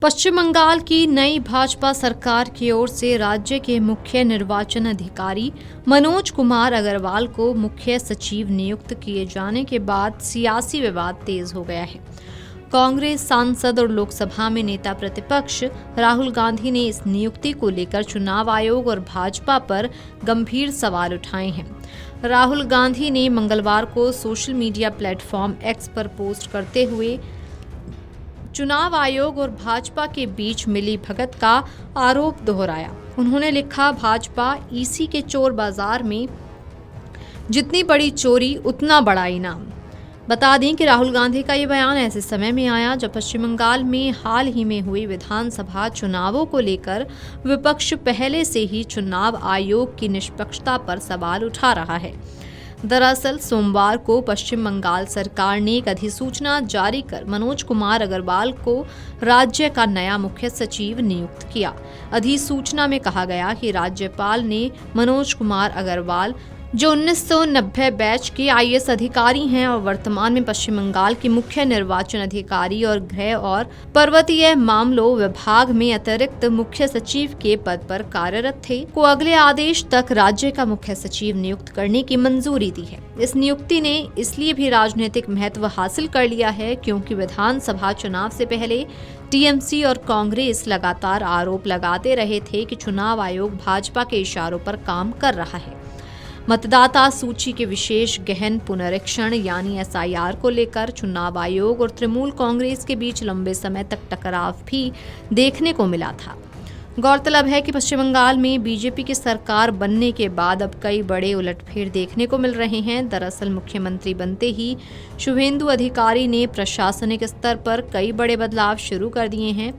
पश्चिम बंगाल की नई भाजपा सरकार की ओर से राज्य के मुख्य निर्वाचन अधिकारी मनोज कुमार अग्रवाल को मुख्य सचिव नियुक्त किए जाने के बाद सियासी विवाद तेज हो गया है। कांग्रेस सांसद और लोकसभा में नेता प्रतिपक्ष राहुल गांधी ने इस नियुक्ति को लेकर चुनाव आयोग और भाजपा पर गंभीर सवाल उठाए हैं। राहुल गांधी ने मंगलवार को सोशल मीडिया प्लेटफॉर्म एक्स पर पोस्ट करते हुए चुनाव आयोग और भाजपा के बीच मिली भगत का आरोप दोहराया। उन्होंने लिखा, भाजपा ईसी के चोर बाजार में जितनी बड़ी चोरी उतना बड़ा इनाम। बता दें कि राहुल गांधी का ये बयान ऐसे समय में आया जब पश्चिम बंगाल में हाल ही में हुई विधानसभा चुनावों को लेकर विपक्ष पहले से ही चुनाव आयोग की निष्पक्षता पर सवाल उठा रहा है। दरअसल सोमवार को पश्चिम बंगाल सरकार ने एक अधिसूचना जारी कर मनोज कुमार अग्रवाल को राज्य का नया मुख्य सचिव नियुक्त किया। अधिसूचना में कहा गया कि राज्यपाल ने मनोज कुमार अग्रवाल, जो 1990 बैच के आईएएस अधिकारी हैं और वर्तमान में पश्चिम बंगाल के मुख्य निर्वाचन अधिकारी और गृह और पर्वतीय मामलों विभाग में अतिरिक्त मुख्य सचिव के पद पर कार्यरत थे, को अगले आदेश तक राज्य का मुख्य सचिव नियुक्त करने की मंजूरी दी है। इस नियुक्ति ने इसलिए भी राजनीतिक महत्व हासिल कर लिया है क्योंकि विधानसभा चुनाव से पहले टीएमसी और कांग्रेस लगातार आरोप लगाते रहे थे कि चुनाव आयोग भाजपा के इशारों पर काम कर रहा है। मतदाता सूची के विशेष गहन पुनरीक्षण यानी एसआईआर को लेकर चुनाव आयोग और तृणमूल कांग्रेस के बीच लंबे समय तक टकराव भी देखने को मिला था। गौरतलब है कि पश्चिम बंगाल में बीजेपी की सरकार बनने के बाद अब कई बड़े उलटफेर देखने को मिल रहे हैं। दरअसल मुख्यमंत्री बनते ही शुभेंदु अधिकारी ने प्रशासनिक स्तर पर कई बड़े बदलाव शुरू कर दिए हैं।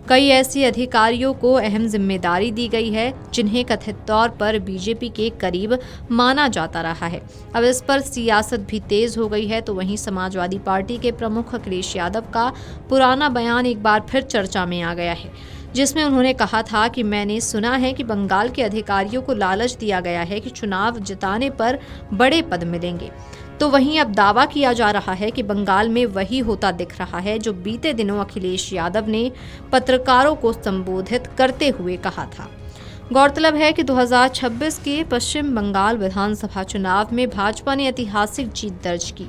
कई ऐसे अधिकारियों को अहम जिम्मेदारी दी गई है जिन्हें कथित तौर पर बीजेपी के करीब माना जाता रहा है। अब इस पर सियासत भी तेज हो गई है। तो वहीं समाजवादी पार्टी के प्रमुख अखिलेश यादव का पुराना बयान एक बार फिर चर्चा में आ गया है, जिसमें उन्होंने कहा था कि मैंने सुना है कि बंगाल के अधिकारियों को लालच दिया गया है कि चुनाव जिताने पर बड़े पद मिलेंगे। तो वहीं अब दावा किया जा रहा है कि बंगाल में वही होता दिख रहा है जो बीते दिनों अखिलेश यादव ने पत्रकारों को संबोधित करते हुए कहा था। गौरतलब है कि 2026 के पश्चिम बंगाल विधानसभा चुनाव में भाजपा ने ऐतिहासिक जीत दर्ज की।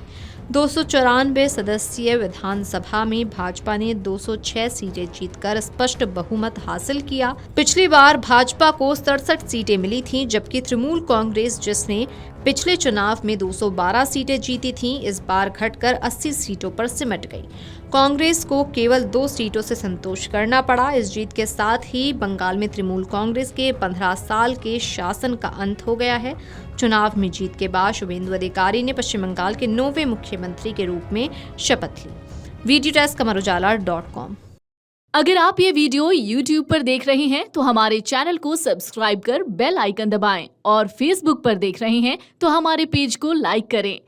294 सदस्यीय विधानसभा में भाजपा ने 206 सीटें जीतकर स्पष्ट बहुमत हासिल किया। पिछली बार भाजपा को 67 सीटें मिली थीं, जबकि तृणमूल कांग्रेस, जिसने पिछले चुनाव में 212 सीटें जीती थीं, इस बार घटकर 80 सीटों पर सिमट गई। कांग्रेस को केवल 2 सीटों से संतोष करना पड़ा। इस जीत के साथ ही बंगाल में तृणमूल कांग्रेस के 15 साल के शासन का अंत हो गया है। चुनाव में जीत के बाद शुभेंदु अधिकारी ने पश्चिम बंगाल के 9वें मुख्यमंत्री के रूप में शपथ ली। Video desk amarujala.com। अगर आप ये वीडियो YouTube पर देख रहे हैं तो हमारे चैनल को सब्सक्राइब कर बेल आइकन दबाएं और Facebook पर देख रहे हैं तो हमारे पेज को लाइक करें।